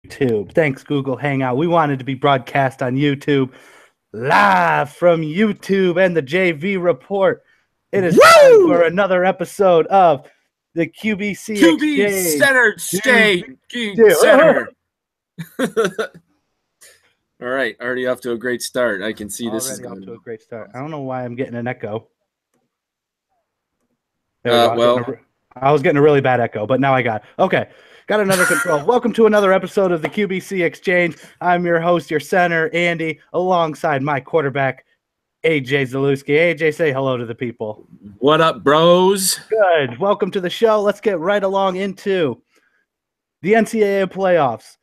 YouTube. Thanks, Google Hangout. We wanted to be broadcast on YouTube, live from YouTube and the JV Report. It is time for another episode of the QBC QB Exchange. Center State Center. All right, already off to a great start. I can see this is Already going off to a great start. I don't know why I'm getting an echo. Well, I was getting a really bad echo, but now I got it. Okay. Got another control. Welcome to another episode of the QBC Exchange. I'm your host, your center, Andy, alongside my quarterback, AJ Zalewski. AJ, say hello to the people. What up, bros? Good. Welcome to the show. Let's get right along into the NCAA Playoffs.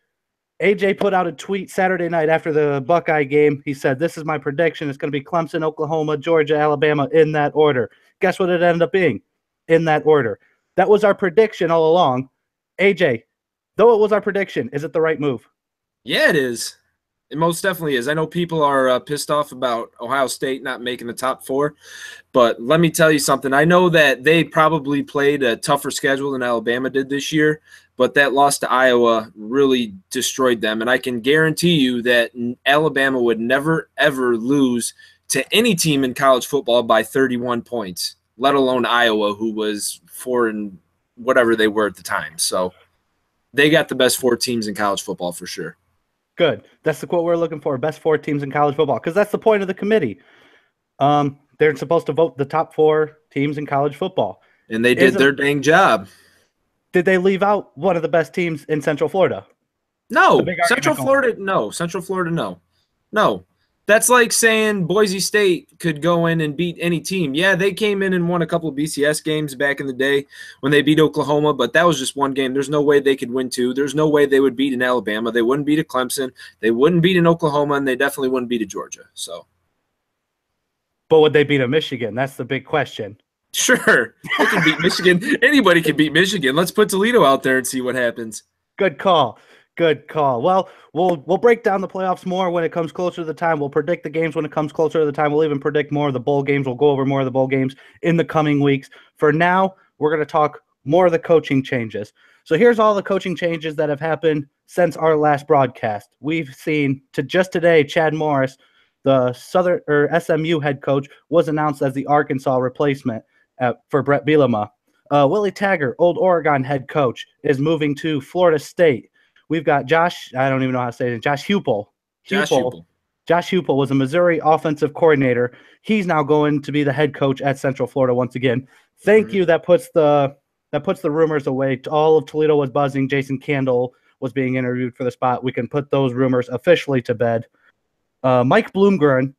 AJ put out a tweet Saturday night after the Buckeye game. He said, "This is my prediction. It's going to be Clemson, Oklahoma, Georgia, Alabama in that order." Guess what it ended up being? In that order. That was our prediction all along. AJ, though it was our prediction, is it the right move? Yeah, it is. It most definitely is. I know people are pissed off about Ohio State not making the top four, but let me tell you something. I know that they probably played a tougher schedule than Alabama did this year, but that loss to Iowa really destroyed them. And I can guarantee you that Alabama would never, ever lose to any team in college football by 31 points, let alone Iowa, who was 4 and whatever they were at the time. So they got the best 4 teams in college football for sure. Good. That's the quote we're looking for, best 4 teams in college football, because that's the point of the committee. They're supposed to vote the top 4 teams in college football. And they did their dang job. Did they leave out one of the best teams in Central Florida? No. Central Florida, no. Central Florida, no. No. That's like saying Boise State could go in and beat any team. Yeah, they came in and won a couple of BCS games back in the day when they beat Oklahoma, but that was just one game. There's no way they could win 2. There's no way they would beat an Alabama. They wouldn't beat a Clemson. They wouldn't beat an Oklahoma, and they definitely wouldn't beat a Georgia. So, but would they beat a Michigan? That's the big question. Sure. They can beat Michigan. Anybody can beat Michigan. Let's put Toledo out there and see what happens. Good call. Good call. Well, we'll break down the playoffs more when it comes closer to the time. We'll predict the games when it comes closer to the time. We'll even predict more of the bowl games. We'll go over more of the bowl games in the coming weeks. For now, we're going to talk more of the coaching changes. So here's all the coaching changes that have happened since our last broadcast. We've seen just today, Chad Morris, the SMU head coach, was announced as the Arkansas replacement for Brett Bielema. Willie Taggart, old Oregon head coach, is moving to Florida State. We've got Josh, I don't even know how to say it, Josh Heupel. Josh Heupel was a Missouri offensive coordinator. He's now going to be the head coach at Central Florida once again. Thank you. That puts the rumors away. All of Toledo was buzzing. Jason Candle was being interviewed for the spot. We can put those rumors officially to bed. Mike Bloomgren,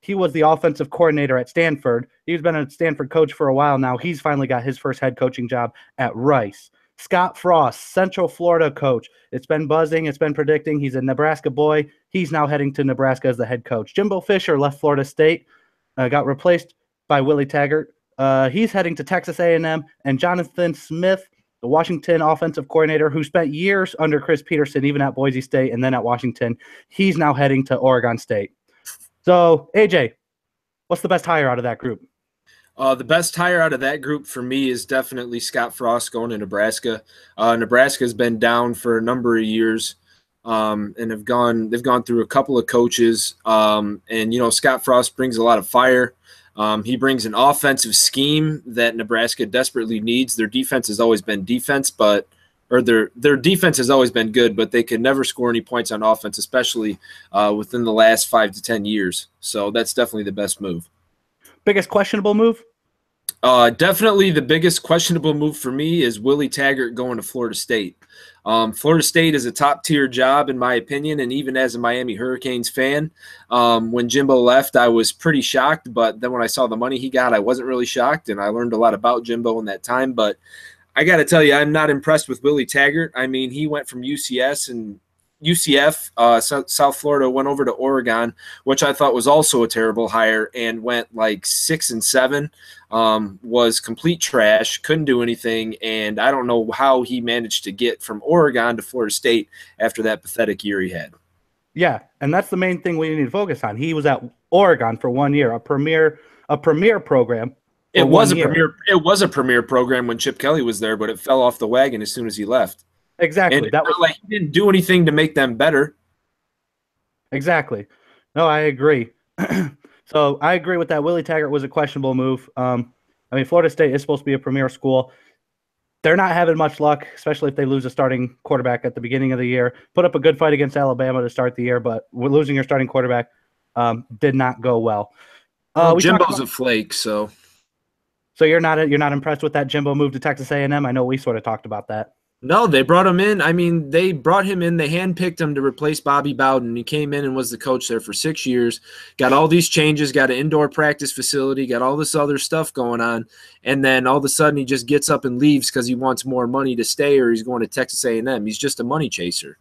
he was the offensive coordinator at Stanford. He's been a Stanford coach for a while now. He's finally got his first head coaching job at Rice. Scott Frost, Central Florida coach. It's been buzzing. It's been predicting. He's a Nebraska boy. He's now heading to Nebraska as the head coach. Jimbo Fisher left Florida State, got replaced by Willie Taggart. He's heading to Texas A&M. And Jonathan Smith, the Washington offensive coordinator who spent years under Chris Peterson, even at Boise State and then at Washington, he's now heading to Oregon State. So, AJ, what's the best hire out of that group? The best hire out of that group for me is definitely Scott Frost going to Nebraska. Nebraska has been down for a number of years, and they've gone through a couple of coaches. And Scott Frost brings a lot of fire. He brings an offensive scheme that Nebraska desperately needs. Their defense has always been their defense has always been good, but they could never score any points on offense, especially within the last 5 to 10 years. So that's definitely the best move. Biggest questionable move? Definitely the biggest questionable move for me is Willie Taggart going to Florida State. Florida State is a top-tier job, in my opinion, and even as a Miami Hurricanes fan, when Jimbo left, I was pretty shocked, but then when I saw the money he got, I wasn't really shocked, and I learned a lot about Jimbo in that time. But I got to tell you, I'm not impressed with Willie Taggart. I mean, he went from UCF, South Florida, went over to Oregon, which I thought was also a terrible hire, and went like 6-7, was complete trash, couldn't do anything, and I don't know how he managed to get from Oregon to Florida State after that pathetic year he had. Yeah, and that's the main thing we need to focus on. He was at Oregon for 1 year, a premier program. It was a premier program when Chip Kelly was there, but it fell off the wagon as soon as he left. Exactly. And it's not like he didn't do anything to make them better. Exactly. No, I agree. So I agree with that. Willie Taggart was a questionable move. I mean, Florida State is supposed to be a premier school. They're not having much luck, especially if they lose a starting quarterback at the beginning of the year. Put up a good fight against Alabama to start the year, but losing your starting quarterback did not go well. Well, Jimbo's a flake, so you're not impressed with that Jimbo move to Texas A&M? I know we sort of talked about that. no, they brought him in. I mean, they brought him in. They handpicked him to replace Bobby Bowden. He came in and was the coach there for 6 years. Got all these changes, got an indoor practice facility, got all this other stuff going on. And then all of a sudden he just gets up and leaves because he wants more money to stay or he's going to Texas A&M. He's just a money chaser.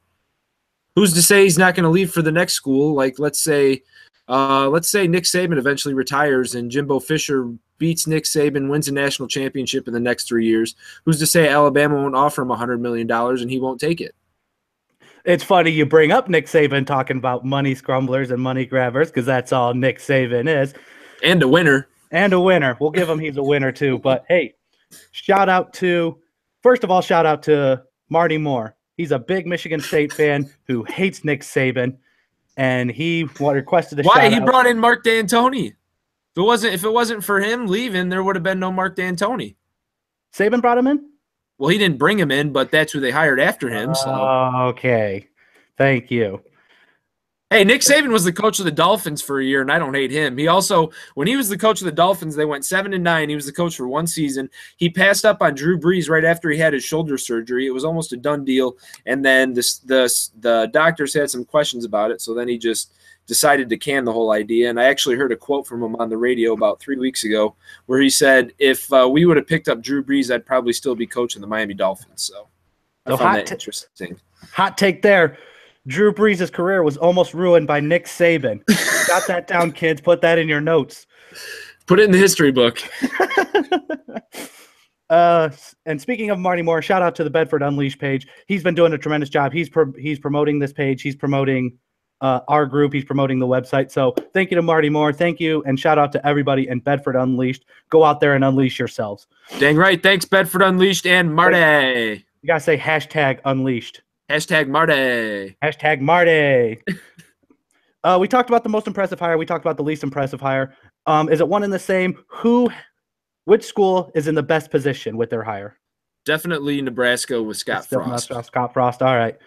Who's to say he's not going to leave for the next school? Like, let's say Nick Saban eventually retires and Jimbo Fisher beats Nick Saban, wins a national championship in the next 3 years. Who's to say Alabama won't offer him $100 million and he won't take it? It's funny you bring up Nick Saban talking about money scrumblers and money grabbers because that's all Nick Saban is. And a winner. And a winner. We'll give him he's a winner too. But hey, first of all, shout out to Marty Moore. He's a big Michigan State fan who hates Nick Saban, and he requested a shout out. Why? He brought in Mark D'Antoni. If it wasn't for him leaving, there would have been no Mark D'Antoni. Saban brought him in? Well, he didn't bring him in, but that's who they hired after him. So okay. Thank you. Hey, Nick Saban was the coach of the Dolphins for a year, and I don't hate him. He also, when he was the coach of the Dolphins, they went 7-9. He was the coach for one season. He passed up on Drew Brees right after he had his shoulder surgery. It was almost a done deal, and then the doctors had some questions about it, so then he just decided to can the whole idea. And I actually heard a quote from him on the radio about 3 weeks ago where he said, if we would have picked up Drew Brees, I'd probably still be coaching the Miami Dolphins. So I found that interesting. Hot take there. Drew Brees' career was almost ruined by Nick Saban. Got that down, kids. Put that in your notes. Put it in the history book. And speaking of Marty Moore, shout out to the Bedford Unleashed page. He's been doing a tremendous job. He's promoting this page. He's promoting our group. He's promoting the website. So thank you to Marty Moore. Thank you, and shout out to everybody in Bedford Unleashed. Go out there and unleash yourselves. Dang right. Thanks, Bedford Unleashed and Marty. You got to say hashtag unleashed. Hashtag Marty. Hashtag Marty. We talked about the most impressive hire. We talked about the least impressive hire. Is it one and the same? Which school is in the best position with their hire? Definitely Nebraska with Scott Frost. Scott Frost. All right.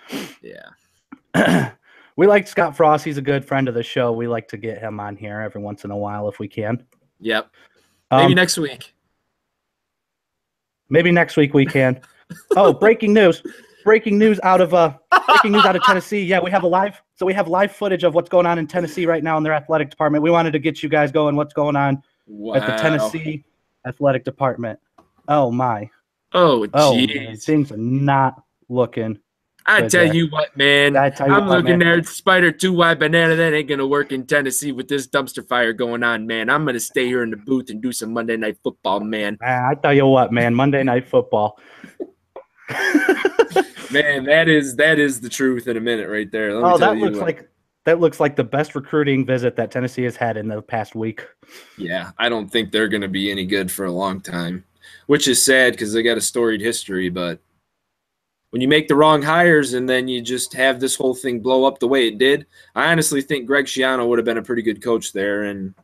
Yeah. We like Scott Frost. He's a good friend of the show. We like to get him on here every once in a while if we can. Yep. Maybe next week. Maybe next week we can. Oh, breaking news. Breaking news out of Tennessee. Yeah, we have live footage of what's going on in Tennessee right now in their athletic department. We wanted to get you guys going. What's going on at the Tennessee athletic department? Oh my. Oh geez. Things are not looking. I tell you what, man. I'm looking there at Spider 2 wide banana. That ain't gonna work in Tennessee with this dumpster fire going on, man. I'm gonna stay here in the booth and do some Monday Night Football, man. I tell you what, man. Monday Night Football. Man, that is the truth in a minute right there. That looks like the best recruiting visit that Tennessee has had in the past week. Yeah, I don't think they're going to be any good for a long time, which is sad because they got a storied history. But when you make the wrong hires and then you just have this whole thing blow up the way it did, I honestly think Greg Schiano would have been a pretty good coach there. And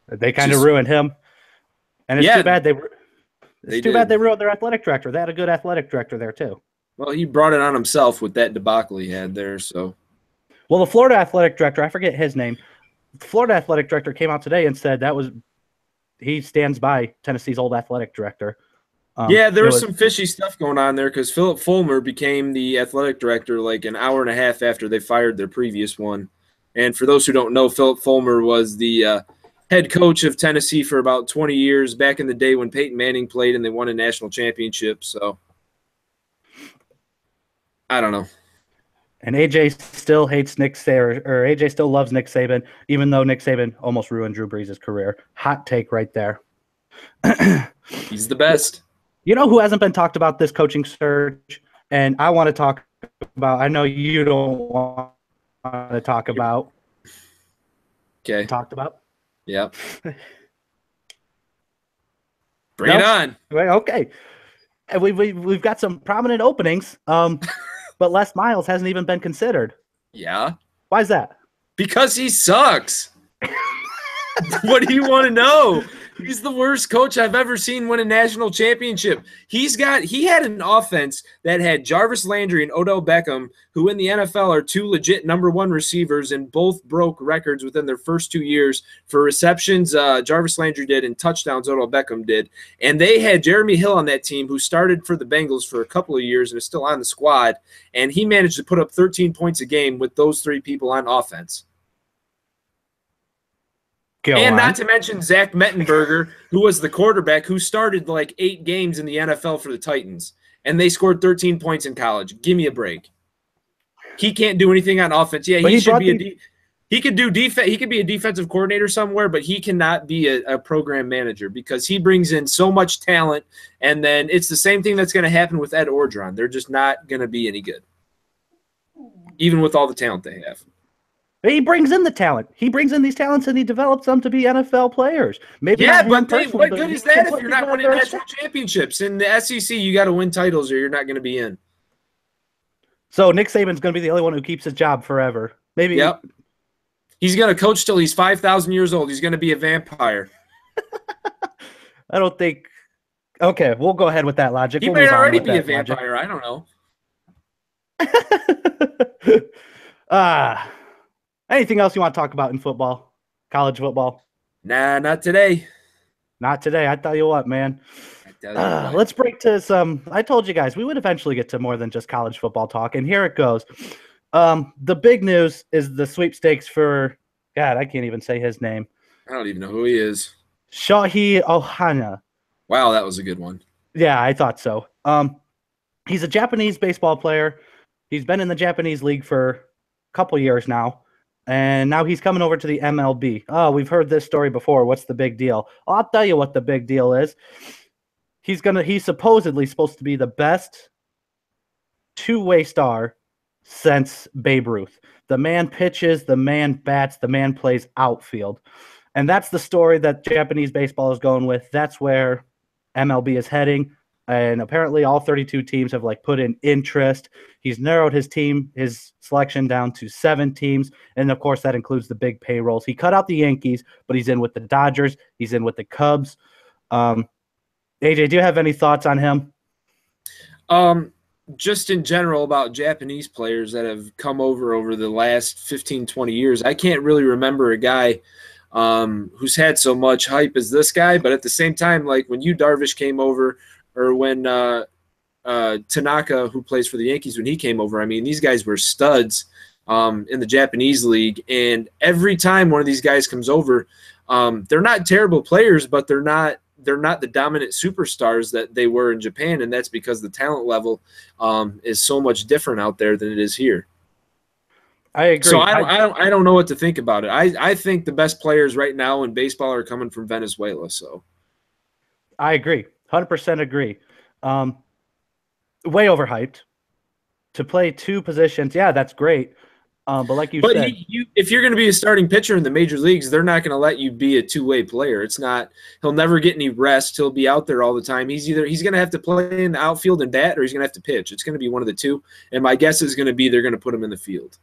they kind of ruined him. And it's too bad It's too bad they ruined their athletic director. They had a good athletic director there, too. Well, he brought it on himself with that debacle he had there. So, well, the Florida athletic director, I forget his name. The Florida athletic director came out today and said he stands by Tennessee's old athletic director. Yeah, there was some fishy stuff going on there because Philip Fulmer became the athletic director like an hour and a half after they fired their previous one. And for those who don't know, Philip Fulmer was the head coach of Tennessee for about 20 years back in the day when Peyton Manning played and they won a national championship. So I don't know. And AJ still hates Nick Saban, or AJ still loves Nick Saban, even though Nick Saban almost ruined Drew Brees' career. Hot take right there. He's the best. You know who hasn't been talked about this coaching search? And I want to talk about, I know you don't want to talk about. Okay. Talked about? Yep. Bring it on. Okay. And we've got some prominent openings, but Les Miles hasn't even been considered. Yeah. Why is that? Because he sucks. What do you want to know? He's the worst coach I've ever seen win a national championship. He had an offense that had Jarvis Landry and Odell Beckham, who in the NFL are two legit number one receivers, and both broke records within their first 2 years for receptions. Jarvis Landry did, and touchdowns Odell Beckham did. And they had Jeremy Hill on that team, who started for the Bengals for a couple of years and is still on the squad. And he managed to put up 13 points a game with those three people on offense. Not to mention Zach Mettenberger, who was the quarterback who started like 8 games in the NFL for the Titans, and they scored 13 points in college. Give me a break. He can't do anything on offense. Yeah, he should be he could do defense. He could be a defensive coordinator somewhere, but he cannot be a program manager because he brings in so much talent, and then it's the same thing that's going to happen with Ed Orgeron. They're just not going to be any good, even with all the talent they have. He brings in the talent. He brings in these talents and he develops them to be NFL players. Maybe yeah, but what good is that if you're not winning national championships? In the SEC, you got to win titles or you're not going to be in. So Nick Saban's going to be the only one who keeps his job forever. Maybe. Yep. He's going to coach till he's 5,000 years old. He's going to be a vampire. I don't think. Okay, we'll go ahead with that logic. He may already be a vampire. Logic. I don't know. Anything else you want to talk about in football, college football? Nah, not today. Not today. I tell you what, man. Let's break to some. I told you guys we would eventually get to more than just college football talk, and here it goes. The big news is the sweepstakes for God. I can't even say his name. I don't even know who he is. Shohei Ohtani. Wow, that was a good one. Yeah, I thought so. He's a Japanese baseball player. He's been in the Japanese league for a couple years now. And now he's coming over to the MLB. Oh, we've heard this story before. What's the big deal? I'll tell you what the big deal is. He's supposedly supposed to be the best two-way star since Babe Ruth. The man pitches, the man bats, the man plays outfield. And that's the story that Japanese baseball is going with. That's where MLB is heading. And apparently all 32 teams have put in interest. He's narrowed his selection down to 7 teams. And of course, that includes the big payrolls. He cut out the Yankees, but he's in with the Dodgers. He's in with the Cubs. AJ, do you have any thoughts on him? Just in general about Japanese players that have come over the last 15, 20 years. I can't really remember a guy who's had so much hype as this guy. But at the same time, like when Yu Darvish came over, or when Tanaka, who plays for the Yankees, when he came over, I mean, these guys were studs in the Japanese league. And every time one of these guys comes over, they're not terrible players, but they're not the dominant superstars that they were in Japan. And that's because the talent level is so much different out there than it is here. I agree. So I don't know what to think about it. I think the best players right now in baseball are coming from Venezuela. So I agree. 100% agree. Way overhyped. To play 2 positions, yeah, that's great. But like you said, if you're going to be a starting pitcher in the major leagues, they're not going to let you be a two-way player. It's not. He'll never get any rest. He'll be out there all the time. He's going to have to play in the outfield and bat, or he's going to have to pitch. It's going to be one of the two. And my guess is going to be they're going to put him in the field.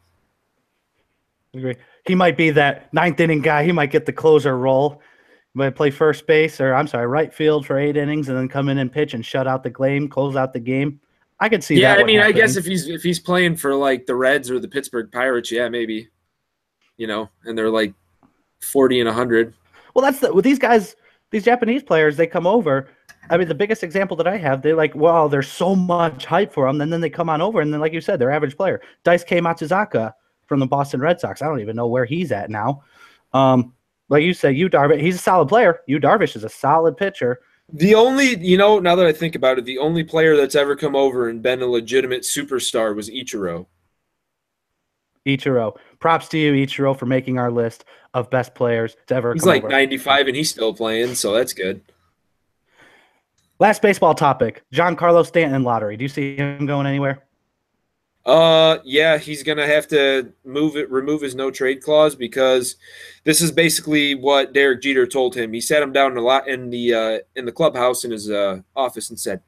I agree. He might be that 9th inning guy. He might get the closer role. Might play first base right field for 8 innings and then come in and pitch and shut out the game, close out the game. I could see that. Yeah, I mean, happening. I guess if he's playing for the Reds or the Pittsburgh Pirates, yeah, maybe. And they're 40 and 100. Well, with these guys, these Japanese players, they come over. I mean, the biggest example that I have, they're wow, there's so much hype for them, and then they come on over, and then, like you said, they're average player. Daisuke Matsuzaka from the Boston Red Sox. I don't even know where he's at now. Like you said, Yu Darvish, he's a solid player. Yu Darvish is a solid pitcher. The only, now that I think about it, the only player that's ever come over and been a legitimate superstar was Ichiro. Ichiro. Props to you, Ichiro, for making our list of best players to ever come over. He's 95 and he's still playing, so that's good. Last baseball topic, Giancarlo Stanton lottery. Do you see him going anywhere? Yeah, he's gonna have to remove his no trade clause because this is basically what Derek Jeter told him. He sat him down in the clubhouse in his office and said,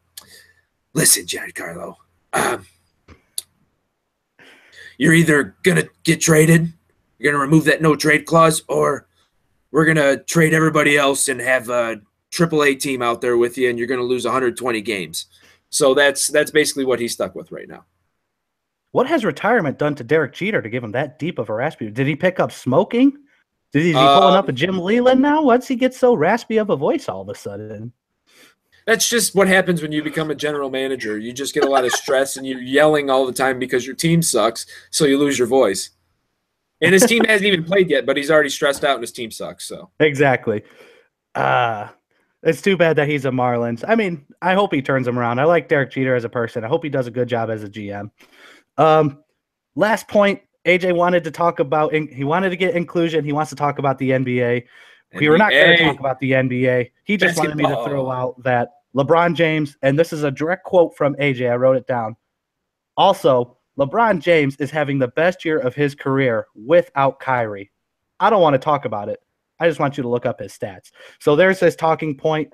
listen, Giancarlo, you're either going to get traded, you're going to remove that no trade clause, or we're going to trade everybody else and have a AAA team out there with you, and you're going to lose 120 games. So that's basically what he's stuck with right now. What has retirement done to Derek Jeter to give him that deep of a raspy? Did he pick up smoking? Is he pulling up a Jim Leland now? What's he get so raspy of a voice all of a sudden? That's just what happens when you become a general manager. You just get a lot of stress and you're yelling all the time because your team sucks, so you lose your voice. And his team hasn't even played yet, but he's already stressed out and his team sucks. So exactly. It's too bad that he's a Marlins. I mean, I hope he turns him around. I like Derek Jeter as a person. I hope he does a good job as a GM. Last point, AJ wanted to talk about. He wanted to get inclusion. He wants to talk about the NBA. We were not going to talk about the NBA. He just wanted me to throw out that LeBron James, and this is a direct quote from AJ. I wrote it down. Also, LeBron James is having the best year of his career without Kyrie. I don't want to talk about it. I just want you to look up his stats. So there's his talking point.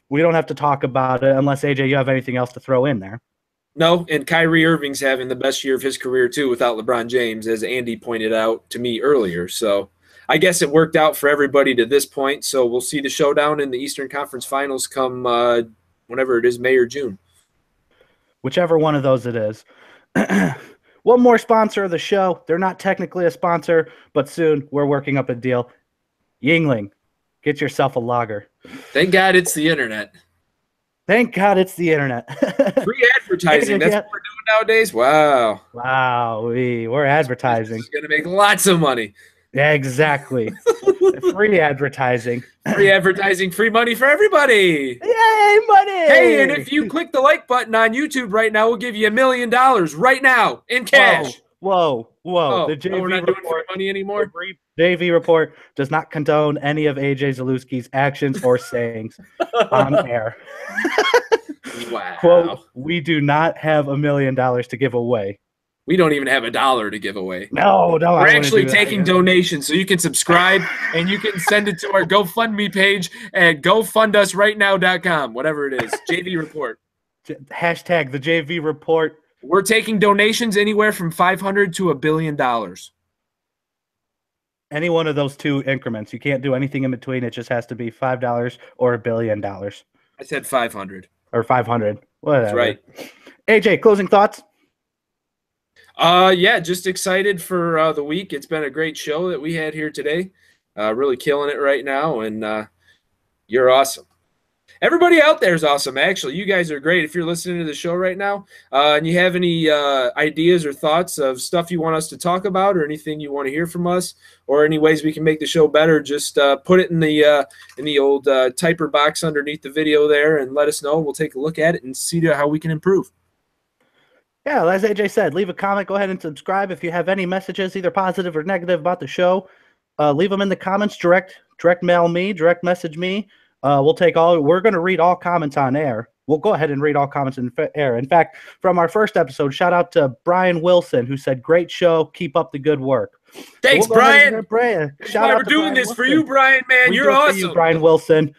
We don't have to talk about it unless, AJ, you have anything else to throw in there. No, and Kyrie Irving's having the best year of his career, too, without LeBron James, as Andy pointed out to me earlier. So I guess it worked out for everybody to this point. So we'll see the showdown in the Eastern Conference Finals come whenever it is, May or June. Whichever one of those it is. One more sponsor of the show. They're not technically a sponsor, but soon we're working up a deal. Yingling, get yourself a lager. Thank God it's the internet. Thank God it's the internet. Free advertising. That's what we're doing nowadays. Wow. Wow. We're advertising. It's going to make lots of money. Yeah, exactly. Free advertising. Free advertising, free money for everybody. Yay, money! Hey, and if you click the like button on YouTube right now, we'll give you $1 million right now in cash. Whoa. Oh, the JV we're not doing free money anymore? The JV report does not condone any of AJ Zalewski's actions or sayings on air. Wow. Quote, we do not have $1 million to give away. We don't even have $1 to give away. No. We're actually taking donations, so you can subscribe and you can send it to our GoFundMe page at gofundusrightnow.com, whatever it is. JV report. Hashtag the JV report. We're taking donations anywhere from $500 to $1 billion. Any one of those two increments. You can't do anything in between. It just has to be $5 or $1 billion. I said 500. Or 500. Whatever. That's right. AJ, closing thoughts? Yeah, just excited for the week. It's been a great show that we had here today. Really killing it right now, and you're awesome. Everybody out there is awesome, actually. You guys are great. If you're listening to the show right now and you have any ideas or thoughts of stuff you want us to talk about or anything you want to hear from us or any ways we can make the show better, just put it in the old typer box underneath the video there and let us know. We'll take a look at it and see how we can improve. Yeah, as AJ said, leave a comment. Go ahead and subscribe. If you have any messages, either positive or negative about the show, leave them in the comments. Direct mail me, direct message me. We'll take all. We're going to read all comments on air. We'll go ahead and read all comments in air. In fact, from our first episode, shout out to Brian Wilson, who said, "Great show. Keep up the good work." Thanks, so Brian. Shout out we're doing Brian this Wilson. for you, Brian. Man, you're awesome. You, Brian Wilson.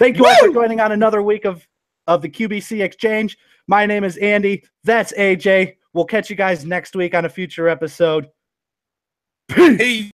Thank you all for joining on another week of the QBC Exchange. My name is Andy. That's AJ. We'll catch you guys next week on a future episode. Peace.